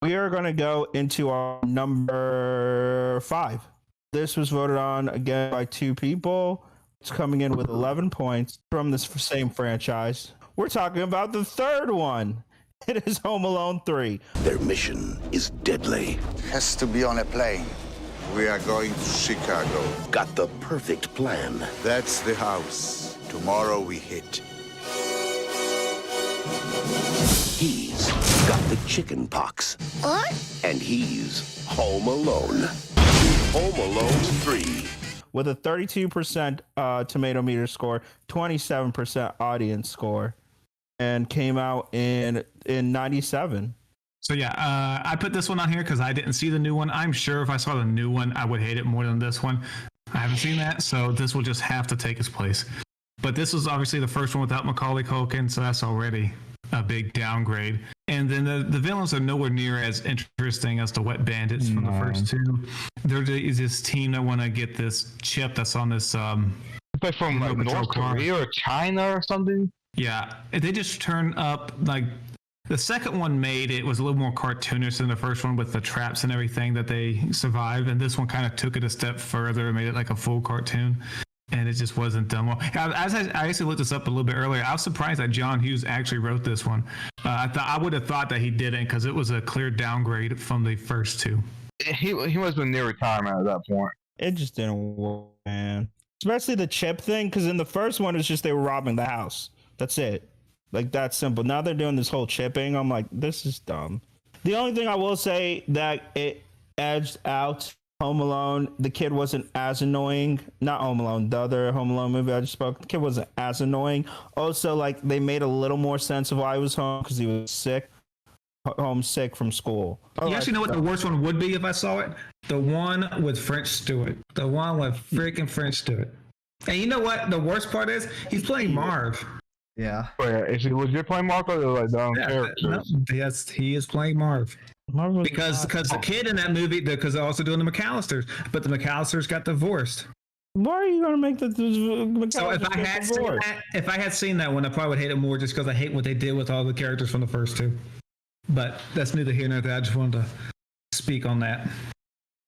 We are going to go into our number 5. This was voted on again by 2 people. It's coming in with 11 points from this same franchise. We're talking about the third one. It is Home Alone 3. Their mission is deadly. Has to be on a plane. We are going to Chicago. Got the perfect plan. That's the house. Tomorrow we hit. He's got the chicken pox. What? And he's home alone. Home Alone 3. With a 32% tomato meter score, 27% audience score, and came out in 97. So yeah, I put this one on here because I didn't see the new one. I'm sure if I saw the new one, I would hate it more than this one. I haven't seen that, so this will just have to take its place. But this was obviously the first one without Macaulay Culkin, so that's already a big downgrade. And then the villains are nowhere near as interesting as the Wet Bandits from the first two. They're this team that want to get this chip that's on this Like from like North Korea or China or something. Yeah, they just turn up like the second one made it was a little more cartoonish than the first one with the traps and everything that they survived, and this one kind of took it a step further and made it like a full cartoon. And it just wasn't done well. As I actually looked this up a little bit earlier, I was surprised that John Hughes actually wrote this one. I would have thought that he didn't because it was a clear downgrade from the first two. He must have been near retirement at that point. It just didn't work, man. Especially the chip thing, because in the first one, it's just they were robbing the house. That's it. Like, that's simple. Now they're doing this whole chipping. I'm like, this is dumb. The only thing I will say that it edged out Home Alone, the kid wasn't as annoying. Not Home Alone, the other Home Alone movie I just spoke. The kid wasn't as annoying. Also, like, they made a little more sense of why he was home because he was sick, homesick from school. You actually know what the worst one would be if I saw it? The one with French Stewart. The one with freaking French Stewart. And you know what? The worst part is he's playing Marv. Yeah. Is he legit playing Marco or like down characters? No, yes, he is playing Marv. Because the kid in that movie, because they're also doing the McAllisters, but the McAllisters got divorced. Why are you gonna make the so if I had seen that one, I probably would hate it more just because I hate what they did with all the characters from the first two. But that's neither here nor there. I just wanted to speak on that.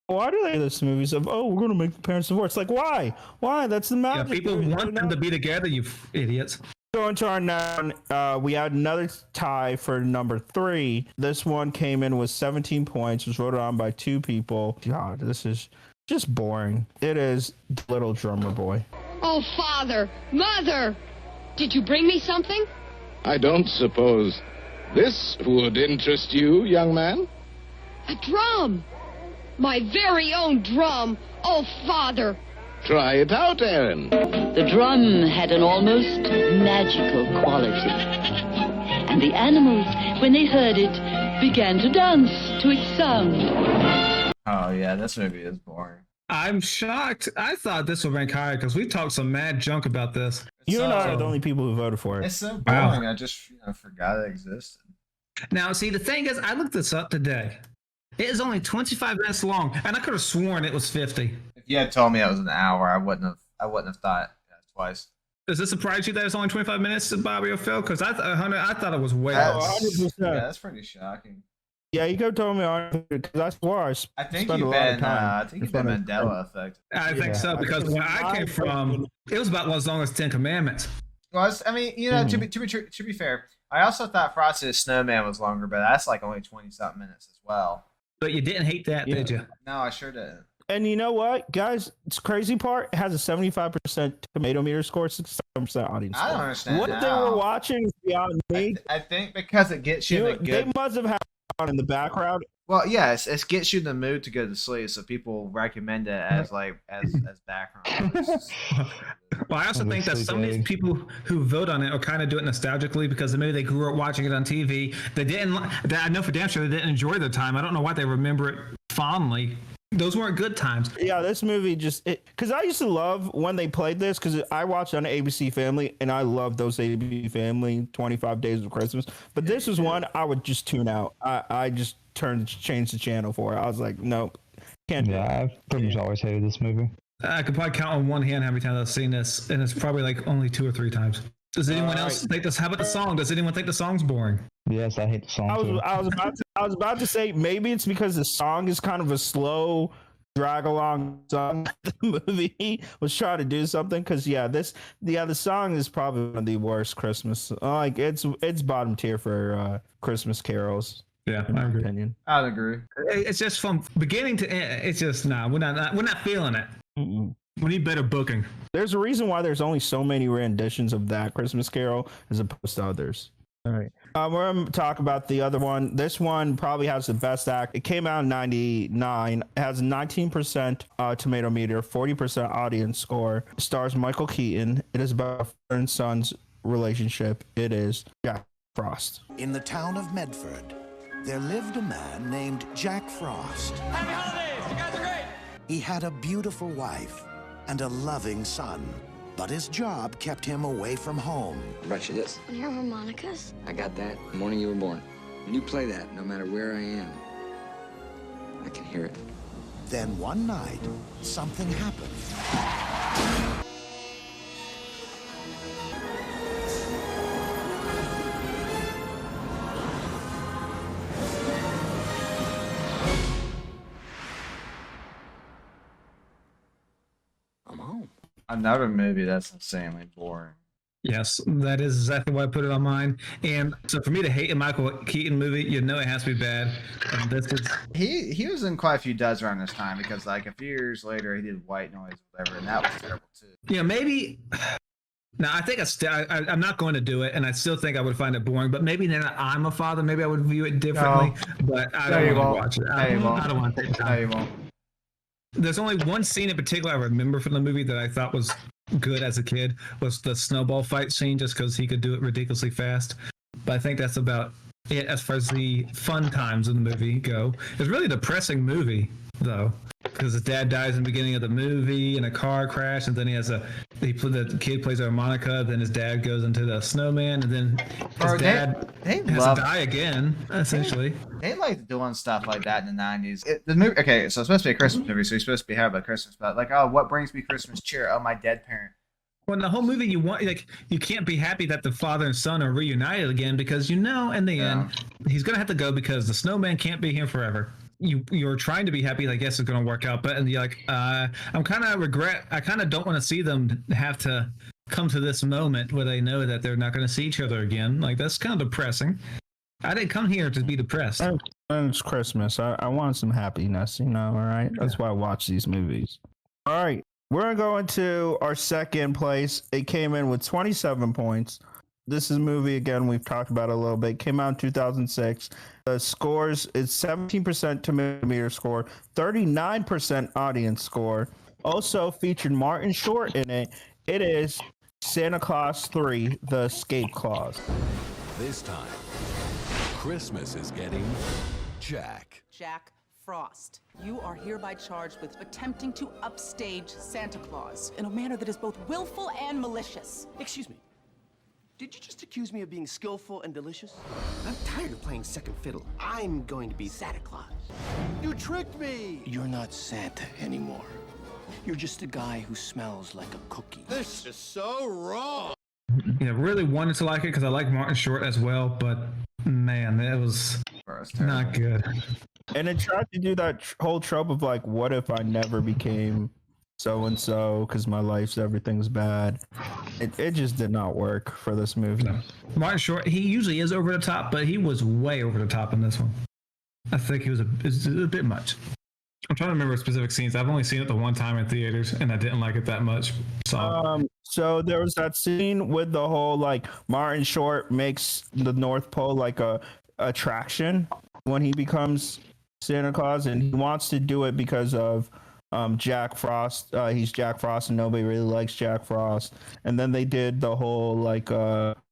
Why do they do this movies of we're gonna make the parents divorce? Like why? That's the magic. Yeah, people want them to be together, you idiots. Going to our noun, we had another tie for number 3. This one came in with 17 points, was voted on by 2 people. God, this is just boring. It is Little Drummer Boy. Oh, Father, Mother, did you bring me something? I don't suppose this would interest you, young man? A drum. My very own drum. Oh, Father. Try it out, Aaron. The drum had an almost magical quality. And the animals, when they heard it, began to dance to its sound. Oh, yeah, this movie is boring. I'm shocked. I thought this would rank higher because we talked some mad junk about this. You and I are the only people who voted for it. It's so boring. Wow. I just forgot it existed. Now, see, the thing is, I looked this up today. It is only 25 minutes long, and I could have sworn it was 50. If you had told me it was an hour, I wouldn't have thought twice. Does it surprise you that it's only 25 minutes, Bobby or Phil? Because I thought it was way over. 100%. Yeah, that's pretty shocking. Yeah, you could have told me because that's why I think you've been Mandela effect. I think so because when I came from, it was about as long as 10 Commandments. Well, I mean, you know, to be fair, I also thought Frosty the Snowman was longer, but that's like only 20-something minutes as well. But you didn't hate that, did you? No, I sure didn't. And you know what, guys? It's crazy part. It has a 75% tomato meter score, 67% audience score. I don't understand what they were watching is beyond me. I think because it gets you in the good. They must have had on in the background. Well, yes, it gets you in the mood to go to sleep, so people recommend it as background. Well, I also think that some of these people who vote on it are kind of doing it nostalgically because maybe they grew up watching it on TV. I know for damn sure they didn't enjoy their time. I don't know why they remember it fondly. Those weren't good times. Yeah, this movie because I used to love when they played this because I watched on ABC Family and I loved those ABC Family 25 Days of Christmas. But this was one I would just tune out. I just changed the channel for it. I was like, nope, can't do it. Yeah, I've pretty much always hated this movie. I could probably count on one hand how many times I've seen this, and it's probably like only 2 or 3 times. Does anyone else think this? How about the song? Does anyone think the song's boring? Yes, I hate the song. I was about to say maybe it's because the song is kind of a slow drag along song. The movie was trying to do something because the song is probably one of the worst Christmas. Like it's bottom tier for Christmas carols. Yeah, in my opinion. I'd agree. It's just from beginning to end. It's just we're not feeling it. Mm-mm. We need better booking. There's a reason why there's only so many renditions of that Christmas Carol as opposed to others. All right. We're going to talk about the other one. This one probably has the best act. It came out in 99. It has 19% tomato meter, 40% audience score. It stars Michael Keaton. It is about a father and son's relationship. It is Jack Frost. In the town of Medford, there lived a man named Jack Frost. Happy holidays! You guys are great! He had a beautiful wife and a loving son, but his job kept him away from home. I brought you this. You have harmonicas? I got that the morning you were born. When you play that, no matter where I am, I can hear it. Then one night, something happened. Another movie that's insanely boring. Yes, that is exactly why I put it on mine. And so for me to hate a Michael Keaton movie, it has to be bad. And this is he was in quite a few duds around this time because like a few years later he did White Noise, whatever, and that was terrible too. Yeah, maybe. Now I think I'm not going to do it, and I still think I would find it boring. But maybe then I'm a father. Maybe I would view it differently. No. But I don't want to watch it. I don't want to take time. No, you won't. There's only one scene in particular I remember from the movie that I thought was good as a kid, was the snowball fight scene, just because he could do it ridiculously fast. But I think that's about it as far as the fun times in the movie go. It's really a depressing movie, though, because his dad dies in the beginning of the movie in a car crash, and then the kid plays a harmonica, then his dad goes into the snowman, and then his dad has to die again, essentially. They liked doing stuff like that in the 90s. The movie, okay, so it's supposed to be a Christmas movie, so you're supposed to be happy about Christmas, but like, oh, what brings me Christmas cheer? Oh, my dead parent. Well, in the whole movie, you can't be happy that the father and son are reunited again because in the end, he's gonna have to go because the snowman can't be here forever. You're trying to be happy, I guess it's gonna work out, but you're like, I kind of don't want to see them have to come to this moment where they know that they're not going to see each other again. Like, that's kind of depressing. I didn't come here to be depressed. And it's Christmas. I want some happiness, all right? That's why I watch these movies. All right. We're going to go into our second place. It came in with 27 points. This is a movie, again, we've talked about it a little bit. It came out in 2006. The scores is 17% tomato meter score, 39% audience score. Also featured Martin Short in it. It is Santa Claus 3, The Escape Clause. This time, Christmas is getting Jack Frost. You are hereby charged with attempting to upstage Santa Claus in a manner that is both willful and malicious. Excuse me. Did you just accuse me of being skillful and delicious? I'm tired of playing second fiddle. I'm going to be Santa Claus. You tricked me! You're not Santa anymore. You're just a guy who smells like a cookie. This is so wrong! Really wanted to like it because I like Martin Short as well, but man, it was not good. And it tried to do that whole trope of like, what if I never became so-and-so because my life's everything's bad. It just did not work for this movie. No. Martin Short, he usually is over the top, but he was way over the top in this one. I think he was a bit much. I'm trying to remember specific scenes. I've only seen it the one time in theaters, and I didn't like it that much. So there was that scene with the whole like Martin Short makes the North Pole like a attraction when he becomes Santa Claus, and he wants to do it because of Jack Frost. He's Jack Frost, and nobody really likes Jack Frost. And then they did the whole like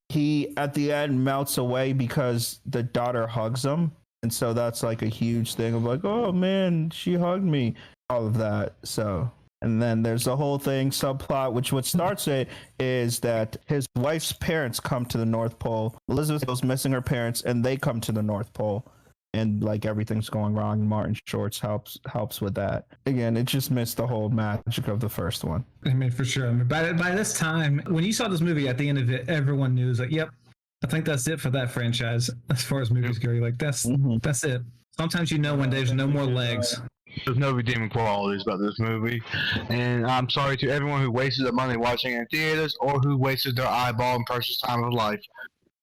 he at the end melts away because the daughter hugs him. And so that's like a huge thing of like, oh man, she hugged me, all of that. So, and then there's the whole thing subplot, which what starts it is that his wife's parents come to the North Pole. Elizabeth goes missing her parents, and they come to the North Pole. and like everything's going wrong. And Martin Short's helps with that. Again, it just missed the whole magic of the first one. I mean, for sure. I mean, by this time, when you saw this movie, at the end of it, everyone knew, like, yep, I think that's it for that franchise as far as movies go. You're like, that's it. Sometimes you know when there's no more legs. There's no redeeming qualities about this movie, and I'm sorry to everyone who wasted their money watching it in theaters or who wasted their eyeball and precious time of life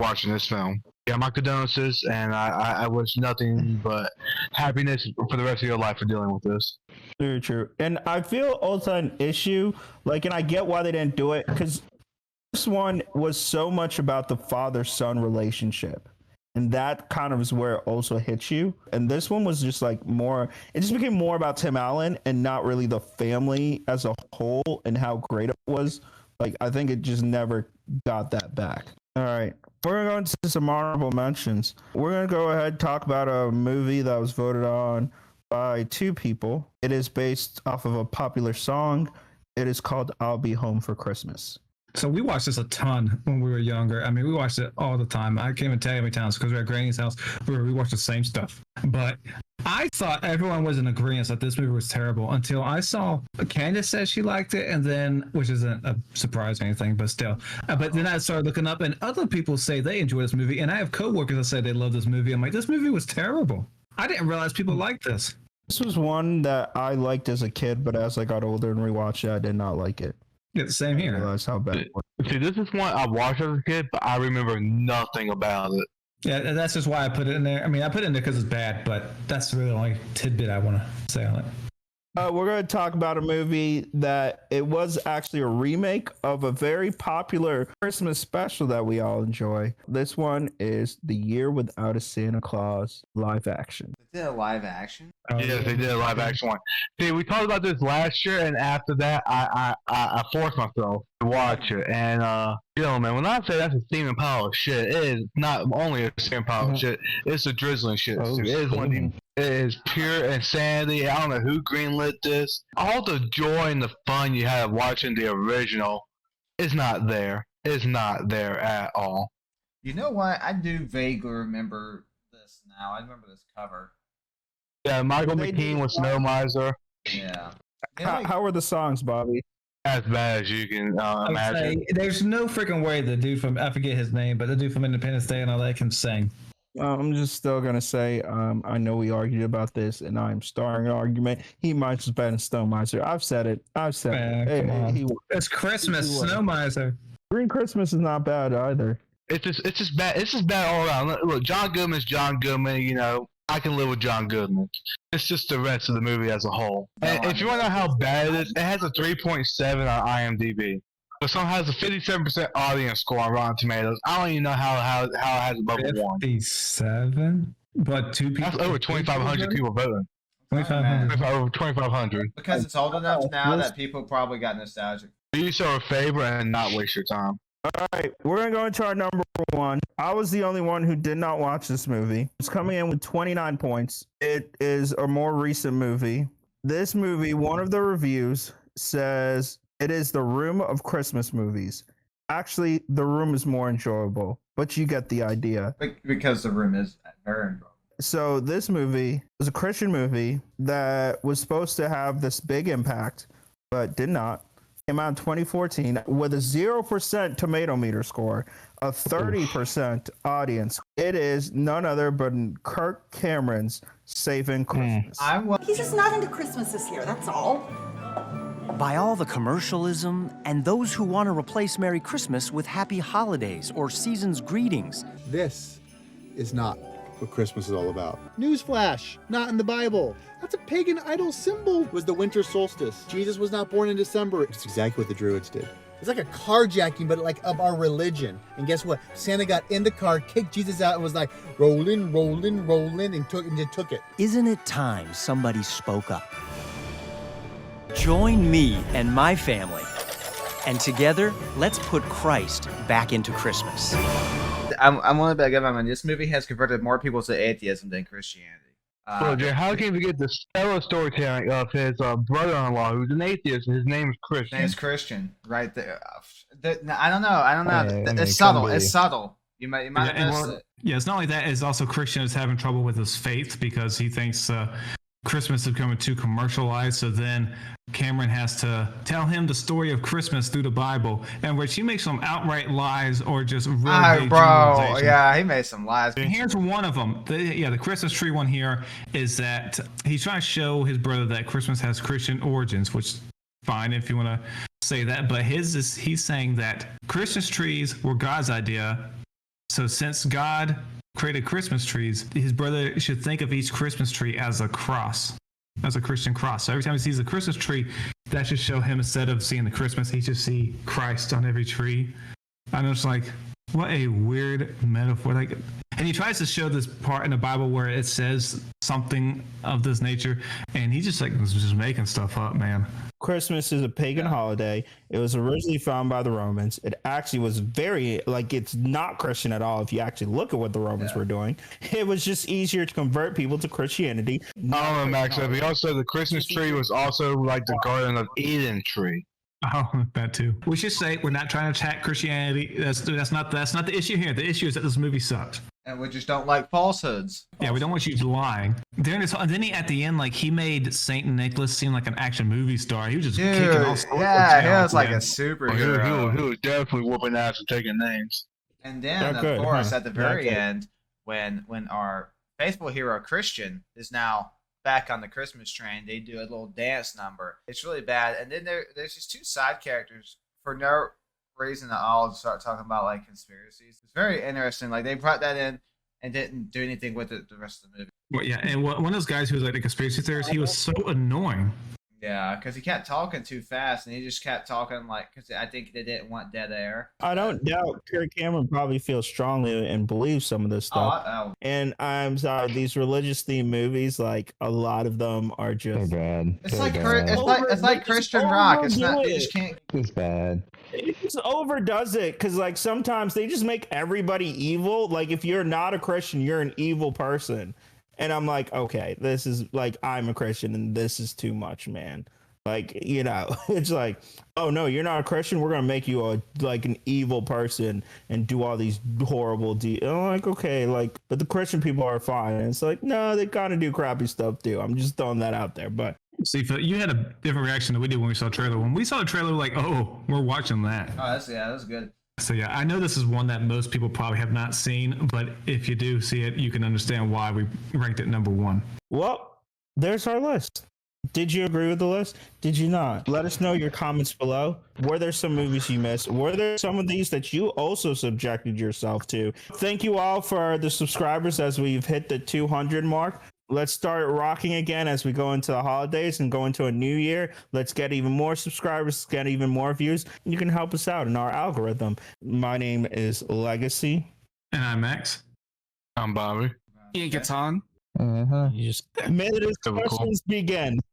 watching this film. Yeah, my condolences, and I wish nothing but happiness for the rest of your life for dealing with this. Very true. And I feel also an issue, like, and I get why they didn't do it, because this one was so much about the father-son relationship. And that kind of is where it also hits you. And this one was just like more, it just became more about Tim Allen and not really the family as a whole and how great it was. Like, I think it just never got that back. All right. We're going to go into some honorable mentions. We're going to go ahead and talk about a movie that was voted on by two people. It is based off of a popular song. It is called I'll Be Home for Christmas. So we watched this a ton when we were younger. I mean, we watched it all the time. I can't even tell you how many times because we were at Granny's house where we watched the same stuff. But I thought everyone was in agreement that this movie was terrible until I saw Candace said she liked it, and then, which isn't a surprise or anything, but still. But then I started looking up, and other people say they enjoy this movie, and I have coworkers that say they love this movie. I'm like, this movie was terrible. I didn't realize people liked this. This was one that I liked as a kid, but as I got older and rewatched it, I did not like it. Yeah, the same here. That's how bad it was. See, this is one I watched as a kid, but I remember nothing about it. Yeah, that's just why I put it in there. I mean, I put it in there because it's bad, but that's really the only tidbit I want to say on it. We're going to talk about a movie that it was actually a remake of a very popular Christmas special that we all enjoy. This one is The Year Without a Santa Claus live action. They did a live action? Yes, they did a live action one. See, we talked about this last year, and after that, I forced myself to watch it. And, man, when I say that's a steaming pile of shit, it is not only a steaming pile of shit, it's a drizzling shit. It is one of the, it is pure insanity. I don't know who greenlit this. All the joy and the fun you had watching the original is not there. It's not there at all. You know what? I do vaguely remember this now. I remember this cover. Yeah, Michael McKean with Snow Miser. Yeah. How are the songs, Bobby? As bad as you can imagine. There's no freaking way the dude from, I forget his name, but the dude from Independence Day and all that can sing. I'm just still going to say, I know we argued about this, and I'm starting an argument. He might just been a Snow Miser. I've said it. It's Christmas, Snow Miser. Green Christmas is not bad either. It's just bad. It's just bad all around. Look, John Goodman's John Goodman. You know, I can live with John Goodman. It's just the rest of the movie as a whole. And if you want to know how bad it is, it has a 3.7 on IMDb. But some has a 57% audience score on Rotten Tomatoes. I don't even know how it has above 1. 57? But two people. That's over 2,500 people voting. 2,500. Over 2,500. Because it's old enough now that people probably got nostalgic. Do yourself a favor and not waste your time. All right, we're going to go into our number one. I was the only one who did not watch this movie. It's coming in with 29 points. It is a more recent movie. This movie, one of the reviews says it is the Room of Christmas movies. Actually, The Room is more enjoyable, but you get the idea. Because The Room is very enjoyable. So this movie was a Christian movie that was supposed to have this big impact, but did not. Came out in 2014 with a 0% tomato meter score, a 30% audience. It is none other but Kirk Cameron's Saving Christmas. He's just not into Christmas this year, that's all. By all the commercialism and those who want to replace Merry Christmas with Happy Holidays or Season's Greetings. This is not what Christmas is all about. Newsflash, not in the Bible. That's a pagan idol symbol. It was the winter solstice. Jesus was not born in December. It's exactly what the Druids did. It's like a carjacking, but like of our religion. And guess what? Santa got in the car, kicked Jesus out, and was like, rolling, rolling, rolling, and took it. Isn't it time somebody spoke up? Join me and my family. And together, let's put Christ back into Christmas. I'm willing to bet on this movie has converted more people to atheism than Christianity. Well, Jay, how can you forget the stellar storytelling of his brother-in-law, who's an atheist, and his name is Christian? His name is Christian, right there. I don't know. It's subtle. It's subtle. You might have missed it. Yeah, it's not only that, it's also Christian is having trouble with his faith because he thinks Christmas is becoming too commercialized. So then Cameron has to tell him the story of Christmas through the Bible, and where she makes some outright lies or just real big bro, yeah, he made some lies. And here's one of them. The Christmas tree one here is that he's trying to show his brother that Christmas has Christian origins, which fine if you want to say that, but he's saying that Christmas trees were God's idea. So since God created Christmas trees, his brother should think of each Christmas tree as a cross, as a Christian cross. So every time he sees a Christmas tree, that should show him, instead of seeing the Christmas, he should see Christ on every tree. And it's like, what a weird metaphor. Like, and he tries to show this part in the Bible where it says something of this nature, and he just was just making stuff up, man. Christmas is a pagan holiday. It was originally found by the Romans. It actually was very, it's not Christian at all if you actually look at what the Romans were doing. It was just easier to convert people to Christianity. Oh, Max, he also, the Christmas tree was also like the Garden of Eden tree. Oh, that too. We should say we're not trying to attack Christianity. That's not the issue here. The issue is that this movie sucks. And we just don't like falsehoods. Yeah, we don't want you lying. And then he, at the end, he made Saint Nicholas seem like an action movie star. He was just kicking all sorts of he was ass, like man. a superhero. He was definitely whooping ass and taking names. And then, of course, at the very end, when our faithful hero Christian is now back on the Christmas train, they do a little dance number. It's really bad. And then there's these two side characters for no reason at all to start talking about conspiracies. It's very interesting. They brought that in and didn't do anything with it the rest of the movie. Well, yeah, and one of those guys who was the conspiracy theorist, he was so annoying. Yeah, because he kept talking too fast, and he just kept talking because I think they didn't want dead air. I don't doubt Kirk Cameron probably feels strongly and believes some of this stuff. And I'm sorry, these religious themed movies, a lot of them are just bad. It's like Christian rock. It's not. They just can't. It's bad. It just overdoes it because sometimes they just make everybody evil. If you're not a Christian, you're an evil person. And I'm like, okay, this is I'm a Christian and this is too much, man. It's oh no, you're not a Christian. We're going to make you an evil person and do all these horrible deeds. I'm like, okay, but the Christian people are fine. And it's no, they kind of do crappy stuff too. I'm just throwing that out there. But see, Phil, you had a different reaction than we did when we saw the trailer. When we saw the trailer, oh, we're watching that. Oh, that was good. So yeah, I know this is one that most people probably have not seen, but if you do see it, you can understand why we ranked it number 1. Well, there's our list. Did you agree with the list? Did you not? Let us know your comments below. Were there some movies you missed? Were there some of these that you also subjected yourself to? Thank you all for the subscribers as we've hit the 200 mark. Let's start rocking again as we go into the holidays and go into a new year. Let's get even more subscribers, get even more views. You can help us out in our algorithm. My name is Legacy. And I'm Max. I'm Bobby. Ian Catan. You just may the discussions begin.